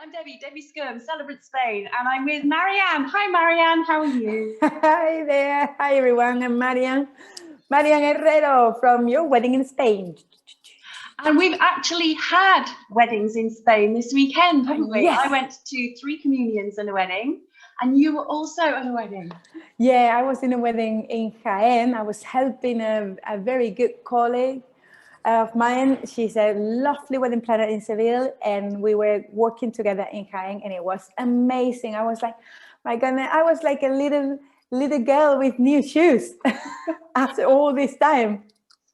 I'm Debbie Skyrme, Celebrant Spain, and I'm with Marianne. Hi, Marianne. How are you? Hi there. Hi, everyone. I'm Marian Herrero from Your Wedding in Spain. And we've actually had weddings in Spain this weekend, haven't we? Yes. I went to 3 communions and a wedding, and you were also at a wedding. Yeah, I was in a wedding in Jaén. I was helping a very good colleague of mine. She's a lovely wedding planner in Seville, and we were working together in Jaén, and it was amazing. I was like, my goodness, I was like a little girl with new shoes after all this time.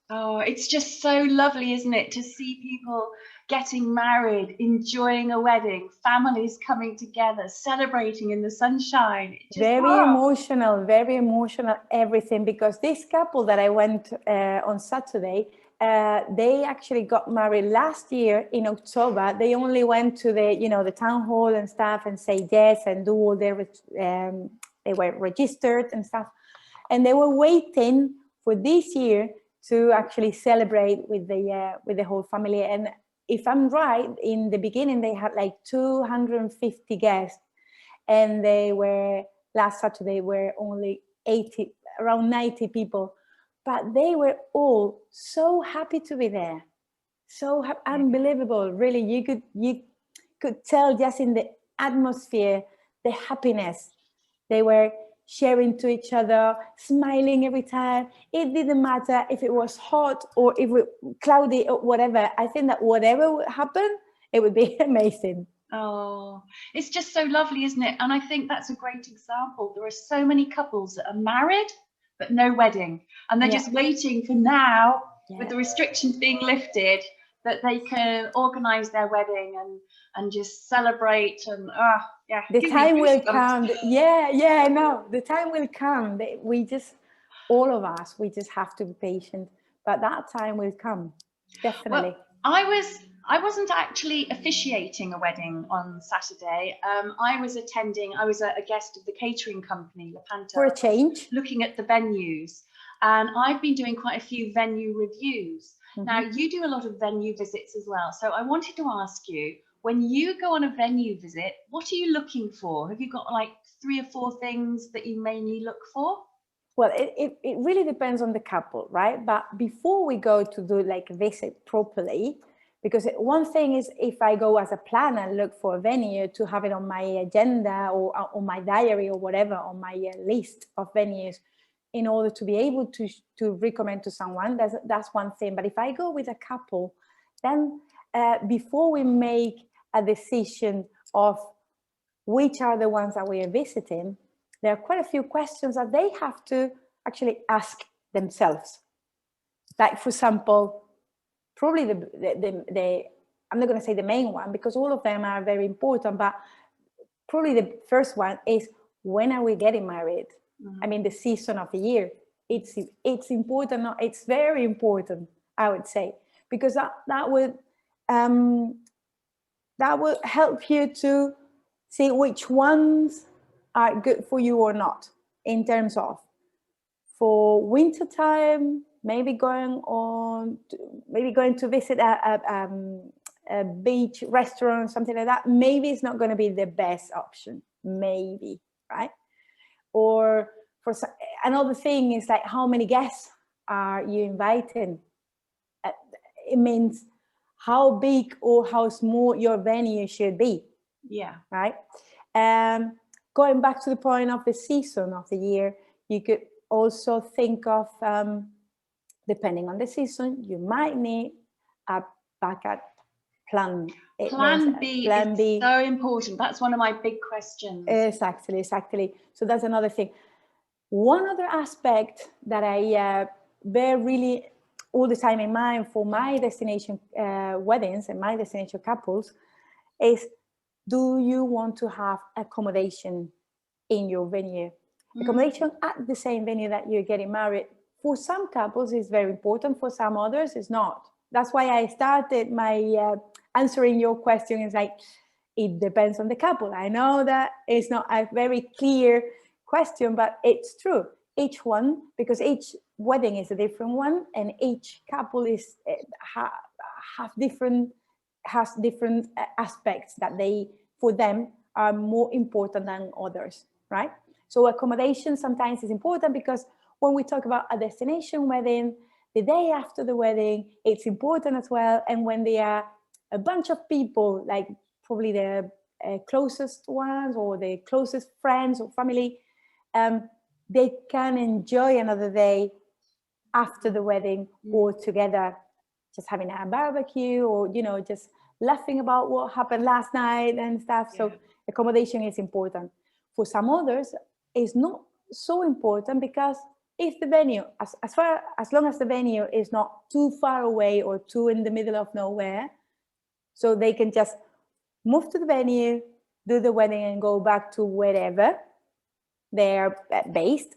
Oh, it's just so lovely, isn't it, to see people getting married, enjoying a wedding, families coming together, celebrating in the sunshine. Very emotional, everything, because this couple that I went on Saturday, they actually got married last year in October. They only went to the town hall and stuff and say yes and do all their, they were registered and stuff. And they were waiting for this year to actually celebrate with the whole family. And if I'm right, in the beginning, they had like 250 guests, and they were, last Saturday, were only 80, around 90 people. But they were all so happy to be there. So unbelievable, really. You could tell just in the atmosphere, the happiness. They were sharing to each other, smiling every time. It didn't matter if it was hot or if it was cloudy or whatever. I think that whatever would happen, it would be amazing. Oh, it's just so lovely, isn't it? And I think that's a great example. There are so many couples that are married, but no wedding. And they're just waiting for now, with the restrictions being lifted, that they can organize their wedding and just celebrate and the time will come. The time will come. We just, all of us, we just have to be patient, but that time will come, definitely. Well, I wasn't actually officiating a wedding on Saturday. I was a guest of the catering company, Lepanto. For a change. Looking at the venues. And I've been doing quite a few venue reviews. Mm-hmm. Now, you do a lot of venue visits as well. So I wanted to ask you, when you go on a venue visit, what are you looking for? Have you got like 3 or 4 things that you mainly look for? Well, it really depends on the couple, right? But before we go to do like a visit properly, because one thing is if I go as a planner and look for a venue to have it on my agenda or on my diary or whatever, on my list of venues, in order to be able to recommend to someone, that's one thing. But if I go with a couple, then before we make a decision of which are the ones that we are visiting, there are quite a few questions that they have to actually ask themselves. Like, for example, probably the I'm not going to say the main one because all of them are very important, but probably the first one is, when are we getting married? Mm-hmm. I mean, the season of the year. It's important. It's very important, I would say, because that would help you to see which ones are good for you or not, in terms of, for winter time, maybe going to visit a beach restaurant, something like that. Maybe it's not going to be the best option, maybe, right? Or for another thing is like, how many guests are you inviting? It means how big or how small your venue should be. Yeah. Right. Going back to the point of the season of the year, you could also think of, depending on the season, you might need a backup plan. Plan B is so important. That's one of my big questions. Exactly. So that's another thing. One other aspect that I bear really all the time in mind for my destination weddings and my destination couples is, do you want to have accommodation in your venue? Accommodation at the same venue that you're getting married. For some couples is very important, for some others it's not. That's why I started my answering your question is like, it depends on the couple. I know that it's not a very clear question, but it's true. Each one, because each wedding is a different one, and each couple is has different aspects that they for them are more important than others, right? So accommodation sometimes is important because when we talk about a destination wedding, the day after the wedding, it's important as well. And when there are a bunch of people, like probably the closest ones or the closest friends or family, they can enjoy another day after the wedding all together, just having a barbecue or, you know, just laughing about what happened last night and stuff. Yeah. So accommodation is important. For some others, it's not so important because if the venue, as long as the venue is not too far away or too in the middle of nowhere, so they can just move to the venue, do the wedding and go back to wherever they're based,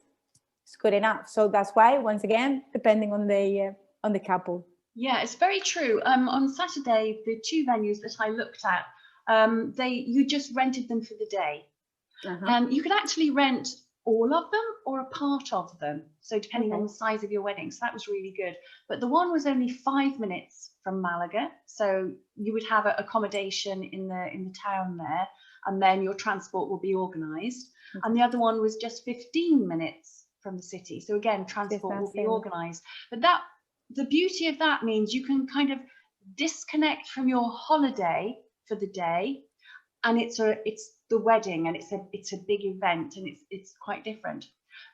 it's good enough. So that's why, once again, depending on the couple. Yeah, it's very true. On Saturday, the 2 venues that I looked at, you just rented them for the day. You could actually rent all of them or a part of them, so depending on the size of your wedding. So that was really good. But the one was only 5 minutes from Malaga, so you would have an accommodation in the town there, and then your transport will be organised. And the other one was just 15 minutes from the city, so again, transport will be organised. But the beauty of that means you can kind of disconnect from your holiday for the day, and it's the wedding, and it's a big event, and it's quite different.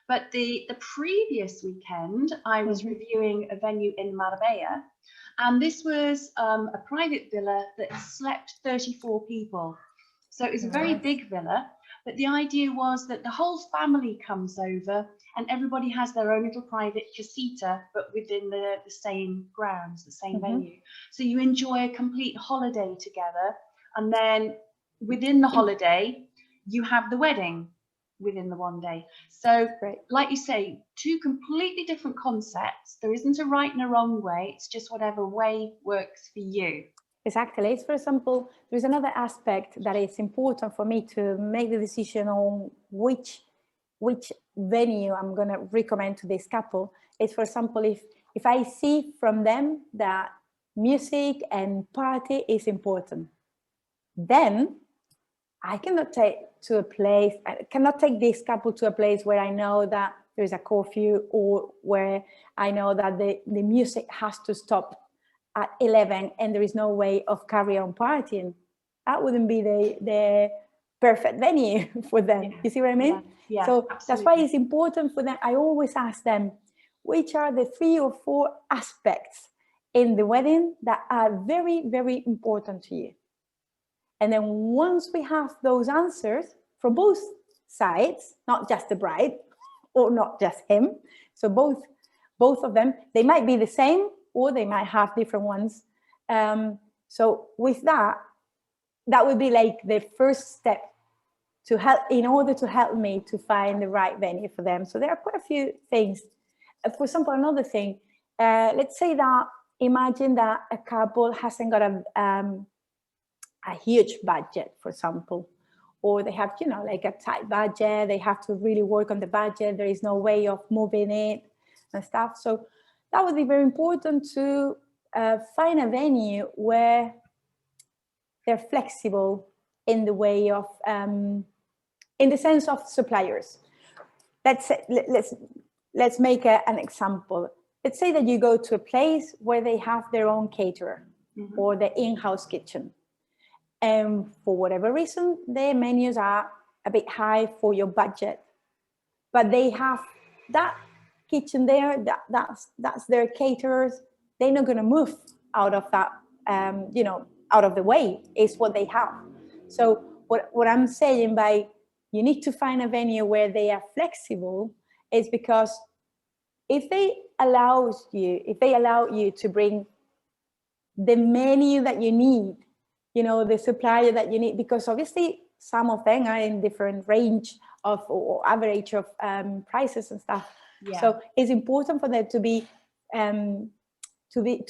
But the previous weekend, I was reviewing a venue in Marbella, and this was a private villa that slept 34 people. So it was a very big villa, but the idea was that the whole family comes over and everybody has their own little private casita, but within the same grounds, the same venue. So you enjoy a complete holiday together, and then within the holiday, you have the wedding within the one day. So like you say, 2 completely different concepts. There isn't a right and a wrong way. It's just whatever way works for you. Exactly. For example, there's another aspect that is important for me to make the decision on which venue I'm going to recommend to this couple. Is, for example, if I see from them that music and party is important, then I cannot take this couple to a place where I know that there's a curfew, or where I know that the music has to stop at 11 and there is no way of carry on partying. That wouldn't be the perfect venue for them. You see what I mean? Yeah, so absolutely. That's why it's important for them. I always ask them, which are the 3 or 4 aspects in the wedding that are very, very important to you? And then once we have those answers from both sides, not just the bride or not just him, so both of them, they might be the same or they might have different ones. So with that would be like the first step to help, in order to help me to find the right venue for them. So there are quite a few things. For example, another thing, let's say that, imagine that a couple hasn't got a huge budget, for example, or they have, like a tight budget, they have to really work on the budget, there is no way of moving it and stuff. So that would be very important to find a venue where they're flexible in the way of, in the sense of suppliers. Let's make an example. Let's say that you go to a place where they have their own caterer or the in-house kitchen. And for whatever reason, their menus are a bit high for your budget, but they have that kitchen there, that's their caterers. They're not going to move out of that, out of the way. It's what they have. So what I'm saying by you need to find a venue where they are flexible is because if they allow you to bring the menu that you need, the supplier that you need, because obviously some of them are in different range of or average of prices and stuff. Yeah. So it's important for them to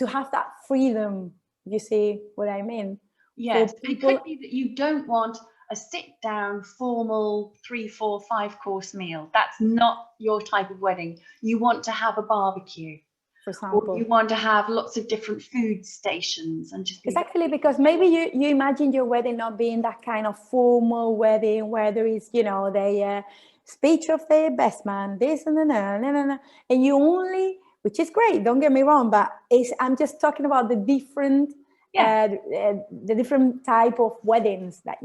have that freedom. You see what I mean? Yes, it could be that you don't want a sit-down, formal 3, 4, 5 course meal. That's not your type of wedding. You want to have a barbecue. for example. Or you want to have lots of different food stations and just exactly, because maybe you imagine your wedding not being that kind of formal wedding where there is, you know, the speech of the best man, this and and you only, which is great, don't get me wrong, but I'm just talking about the different the different type of weddings that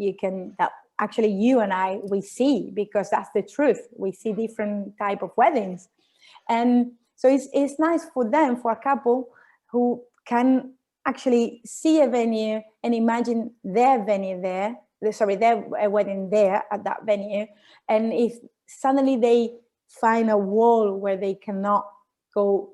actually you and we see, because that's the truth. We see different type of weddings, and so it's nice for them, for a couple who can actually see a venue and imagine their venue there, their wedding there at that venue, and if suddenly they find a wall where they cannot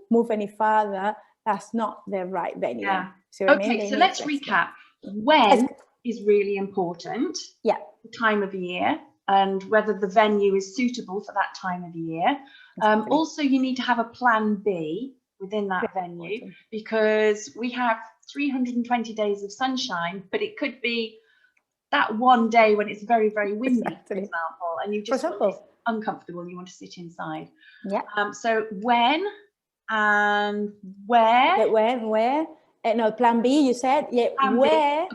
move any further, that's not the right venue. So let's recap. When is really important. Yeah. The time of the year and whether the venue is suitable for that time of the year. Also, you need to have a plan B within that venue, because we have 320 days of sunshine, but it could be that one day when it's very, very windy, for example, and you just want uncomfortable, you want to sit inside. Yeah. So when and where? Where? No, plan B, you said. Yeah, where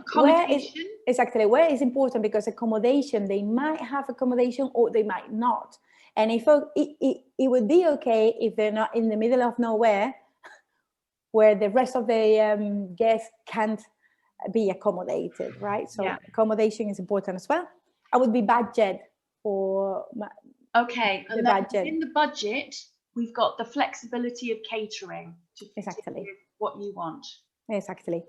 is important, because accommodation, they might have accommodation or they might not. And if it would be okay if they're not in the middle of nowhere where the rest of the guests can't be accommodated, right? So accommodation is important as well. I would be budget for and budget. In the budget, we've got the flexibility of catering to what you want. Exactly.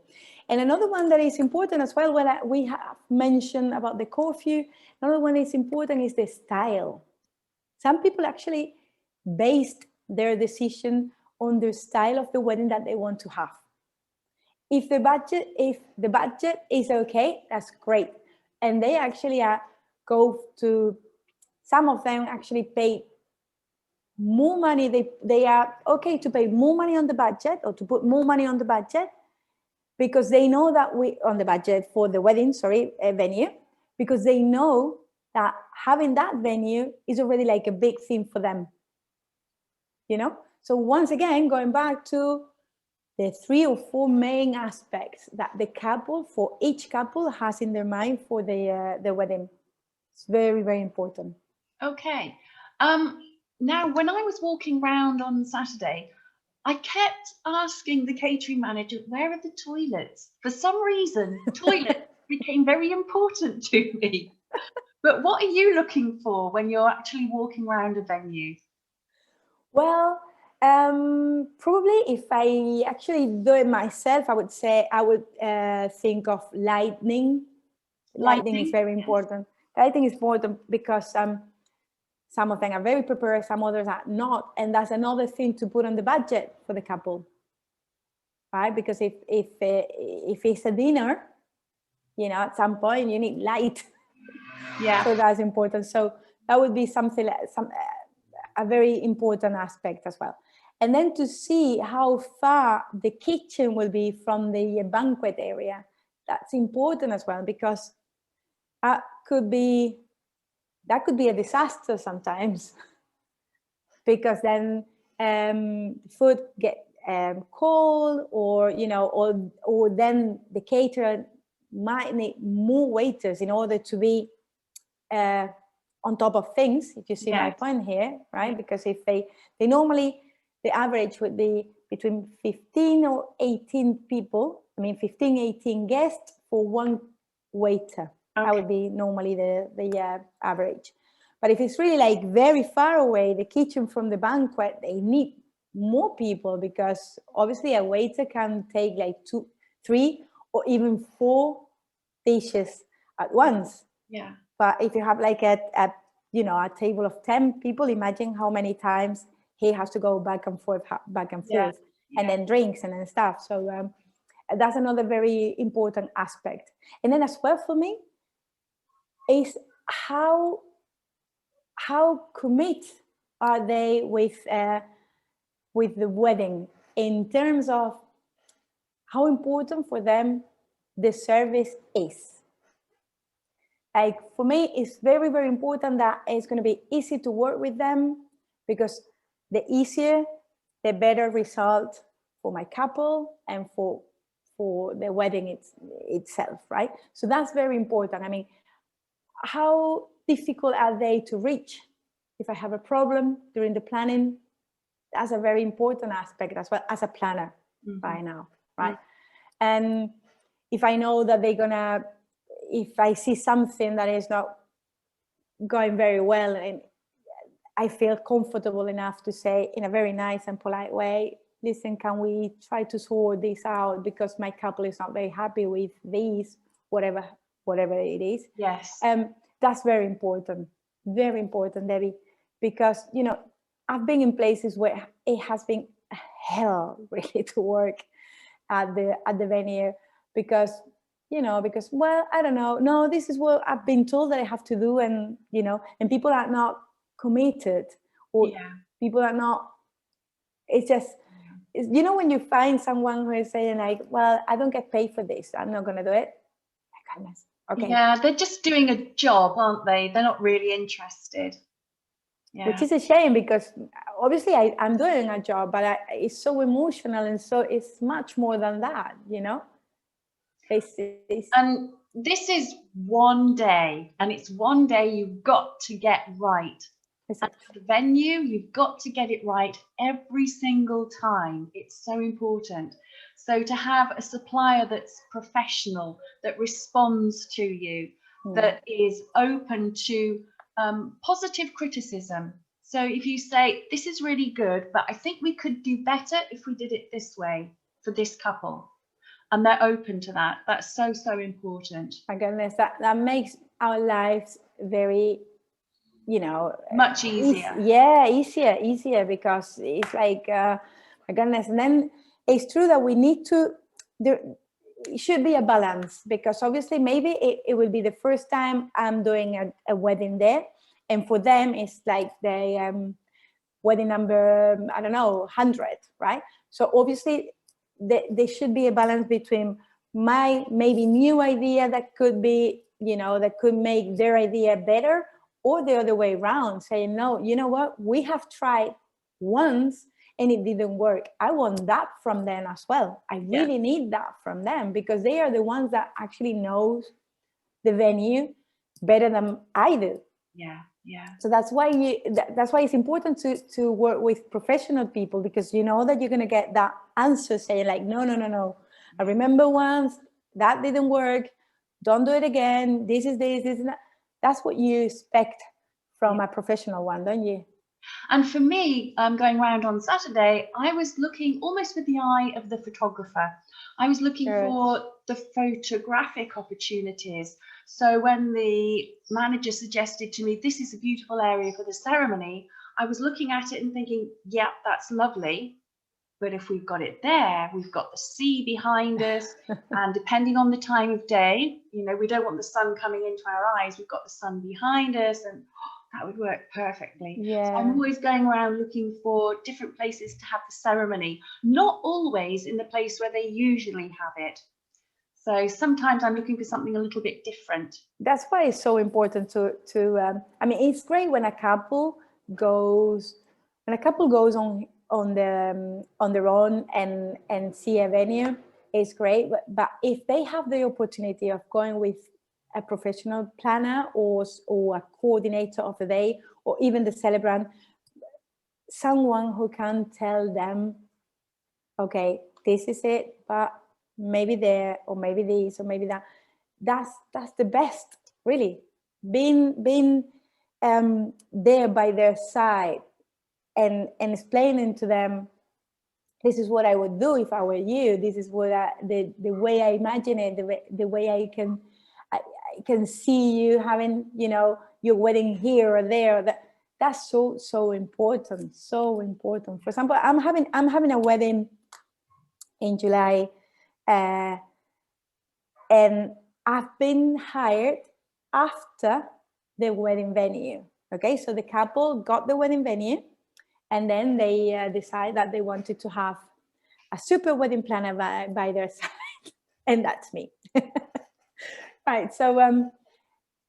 And another one that is important as well, what we have mentioned about the curfew, another one is important is the style. Some people actually based their decision on the style of the wedding that they want to have. If the budget is okay, that's great. And they actually some of them actually pay more money. They are okay to pay more money on the budget, or to put more money on the budget, because they know that on the budget for the wedding, venue, because they know that having that venue is already like a big thing for them, you know? So once again, going back to the 3 or 4 main aspects that each couple has in their mind for the wedding. It's very, very important. Okay. Now, when I was walking around on Saturday, I kept asking the catering manager, where are the toilets? For some reason, toilets became very important to me. But what are you looking for when you're actually walking around a venue? Well, probably if I actually do it myself, I would say I would think of lighting. Lighting is very important. Lighting is important because some of them are very prepared, some others are not, and that's another thing to put on the budget for the couple, right? Because if it's a dinner, you know, at some point you need light. Yeah. So that's important. So that would be something like a very important aspect as well. And then to see how far the kitchen will be from the banquet area. That's important as well, because that could be a disaster sometimes, because then food get cold, or you know, or then the caterer might need more waiters in order to be on top of things, if you see my point here, right? Because if they normally, the average would be between 15 or 18 people, 15, 18 guests for one waiter. That would be normally the average. But if it's really like very far away, the kitchen from the banquet, they need more people, because obviously a waiter can take like 2, 3, or even 4 dishes at once. Yeah. But if you have like a table of 10 people, imagine how many times he has to go back and forth, and then drinks and then stuff. So that's another very important aspect. And then as well for me is how commit are they with the wedding, in terms of how important for them the service is. Like for me, it's very, very important that it's going to be easy to work with them, because the easier, the better result my couple and for the wedding itself, right? So that's very important. I mean, how difficult are they to reach? If I have a problem during the planning, that's a very important aspect as well as a planner by now, right? And if I know that if I see something that is not going very well, and I feel comfortable enough to say in a very nice and polite way, listen, can we try to sort this out because my couple is not very happy with these, whatever it is. Yes. That's very important, Debbie, because, you know, I've been in places where it has been hell really to work at the venue because, you know, well, I don't know, no, this is what I've been told that I have to do, and, you know, and people are not committed, or people are not, it's just, you know, when you find someone who is saying like, well, I don't get paid for this, I'm not going to do it. My goodness. Okay. Yeah, they're just doing a job, aren't they? They're not really interested. Yeah. Which is a shame, because obviously I'm doing a job, but it's so emotional, and so it's much more than that, you know. And this is one day, and it's one day you've got to get right. Exactly. And for the venue, you've got to get it right every single time. It's so important. So to have a supplier that's professional, that responds to you, that is open to positive criticism. So if you say, this is really good, but I think we could do better if we did it this way for this couple, and they're open to that, that's so, so important. My goodness, that makes our lives very, you know, much easier. Easier, because it's like, my goodness. And then it's true that we need to, there should be a balance, because obviously maybe it will be the first time I'm doing a wedding there, and for them it's like the wedding number, I don't know, 100, right? So obviously there should be a balance between my maybe new idea that could be, you know, that could make their idea better, or the other way around, saying, no, you know what, we have tried once and it didn't work. I want that from them as well. I really need that from them, because they are the ones that actually knows the venue better than I do. So that's why it's important to work with professional people, because you know that you're going to get that answer saying like, no, I remember once that didn't work, don't do it again, this is that. That's what you expect from a professional one, don't you? And for me, going around on Saturday, I was looking almost with the eye of the photographer. I was looking for the photographic opportunities. So when the manager suggested to me, this is a beautiful area for the ceremony, I was looking at it and thinking, yeah, that's lovely. But if we've got it there, we've got the sea behind us, and depending on the time of day, you know, we don't want the sun coming into our eyes, we've got the sun behind us, and that would work perfectly. So I'm always going around looking for different places to have the ceremony, not always in the place where they usually have it. So sometimes I'm looking for something a little bit different. That's why it's so important to I mean, it's great when a couple goes on their own and see a venue. It's great, but if they have the opportunity of going with a professional planner or a coordinator of the day, or even the celebrant, someone who can tell them, okay, this is it, but maybe there, or maybe this, or maybe that. That's the best, really. Being there by their side and explaining to them, this is what I would do if I were you. This is what the way I imagine it, the way I can see you having, you know, your wedding here or there. That's so important, so important. For example, I'm having a wedding in July, and I've been hired after the wedding venue. Okay, so the couple got the wedding venue, and then they decide that they wanted to have a super wedding planner by their side, and that's me. Right, so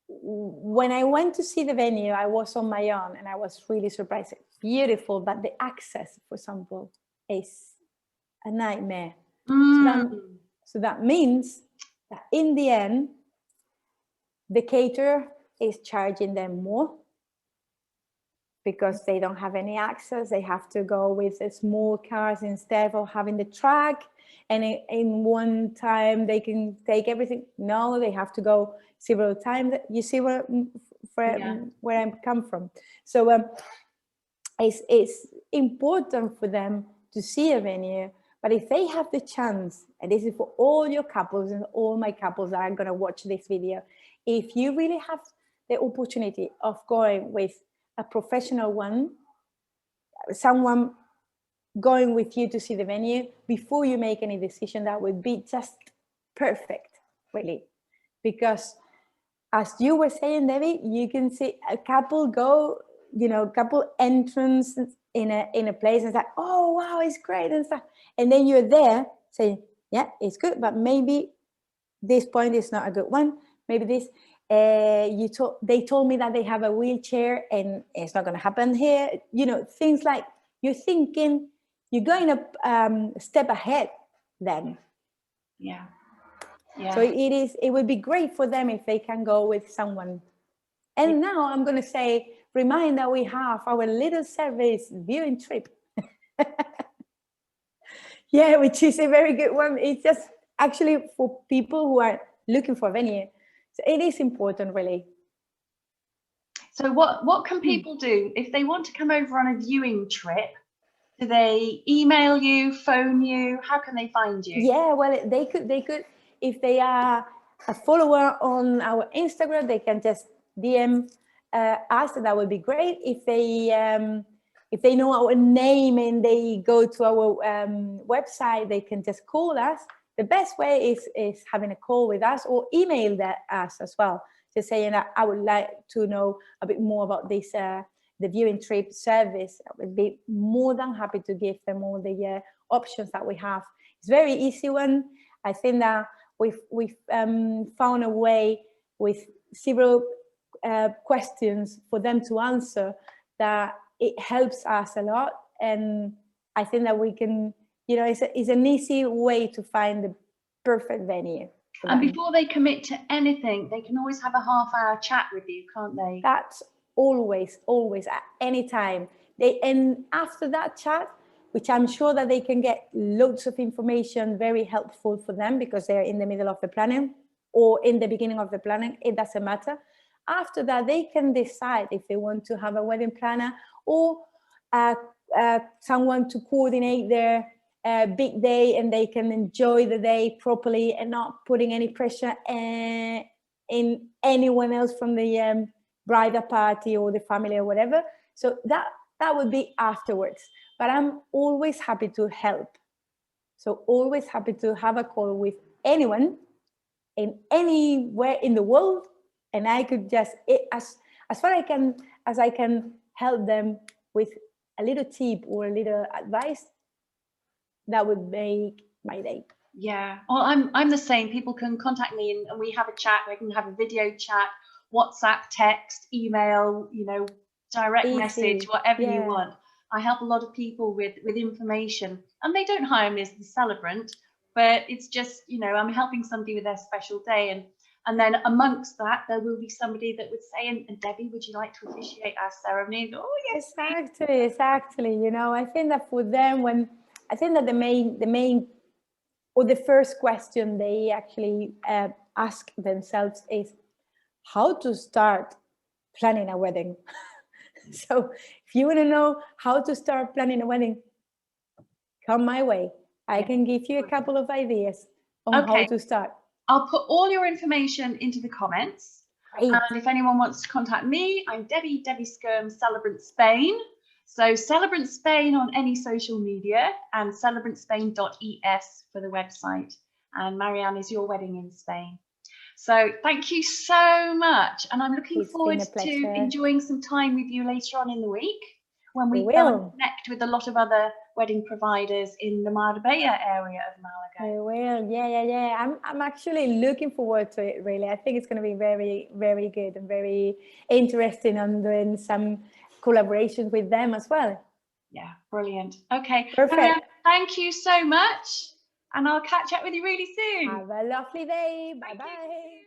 when I went to see the venue, I was on my own, and I was really surprised. It's beautiful, but the access, for example, is a nightmare. Mm. So that means that in the end, the caterer is charging them more because they don't have any access. They have to go with the small cars instead of having the truck. And in one time they can take everything. No, they have to go several times. You see where I come from. So it's important for them to see a venue. But if they have the chance, and this is for all your couples and all my couples that are going to watch this video, if you really have the opportunity of going with a professional one, someone going with you to see the venue, before you make any decision, that would be just perfect, really. Because as you were saying, Debbie, you can see a couple go, couple entrance in a place and it's like, oh wow, it's great and stuff. And then you're there saying, yeah, it's good, but maybe this point is not a good one. Maybe this, they told me that they have a wheelchair and it's not going to happen here. Things like you're thinking, you're going a step ahead then. Yeah. So it would be great for them if they can go with someone. And now I'm going to say, remind that we have our little service viewing trip. Yeah, which is a very good one. It's just actually for people who are looking for a venue. So it is important, really. So what can people do if they want to come over on a viewing trip? Do they email you, phone you? How can they find you? Yeah, well, they could, if they are a follower on our Instagram, they can just DM us. That would be great. If they know our name and they go to our website, they can just call us. The best way is having a call with us or email us as well, just saying that I would like to know a bit more about this the viewing trip service. I would be more than happy to give them all the options that we have. It's a very easy one. I think that we've found a way with several questions for them to answer that it helps us a lot. And I think that we can, it's an easy way to find the perfect venue. And before they commit to anything, they can always have a half-hour chat with you, can't they? That's always at any time. And after that chat, which I'm sure that they can get loads of information, very helpful for them because they're in the middle of the planning or in the beginning of the planning, it doesn't matter. After that, they can decide if they want to have a wedding planner or someone to coordinate their big day, and they can enjoy the day properly and not putting any pressure in anyone else from the bridal party or the family or whatever. So that would be afterwards. But I'm always happy to help. So always happy to have a call with anyone in anywhere in the world, and I could just as far as I can help them with a little tip or a little advice, that would make my day. Yeah, well, I'm the same. People can contact me and we have a chat. We can have a video chat, WhatsApp, text, email, direct message, whatever you want. I help a lot of people with information, and they don't hire me as the celebrant, but it's just, I'm helping somebody with their special day. And then amongst that, there will be somebody that would say, and Debbie, would you like to officiate our ceremony? And, oh, yes. Exactly. I think that for them, I think that the main or the first question they actually ask themselves is how to start planning a wedding. So if you want to know how to start planning a wedding, come my way. I can give you a couple of ideas on how to start. I'll put all your information into the comments. Great. And if anyone wants to contact me, I'm Debbie Skyrme, Celebrant Spain. So Celebrant Spain on any social media, and celebrantspain.es for the website. And Marianne is Your Wedding in Spain. So thank you so much. And I'm looking forward to enjoying some time with you later on in the week when we go and connect with a lot of other wedding providers in the Marbella area of Malaga. I will. Yeah. I'm actually looking forward to it, really. I think it's going to be very, very good and very interesting, and doing some collaborations with them as well. Yeah, brilliant. Okay, Perfect. Marian, thank you so much, and I'll catch up with you really soon. Have a lovely day. Bye bye.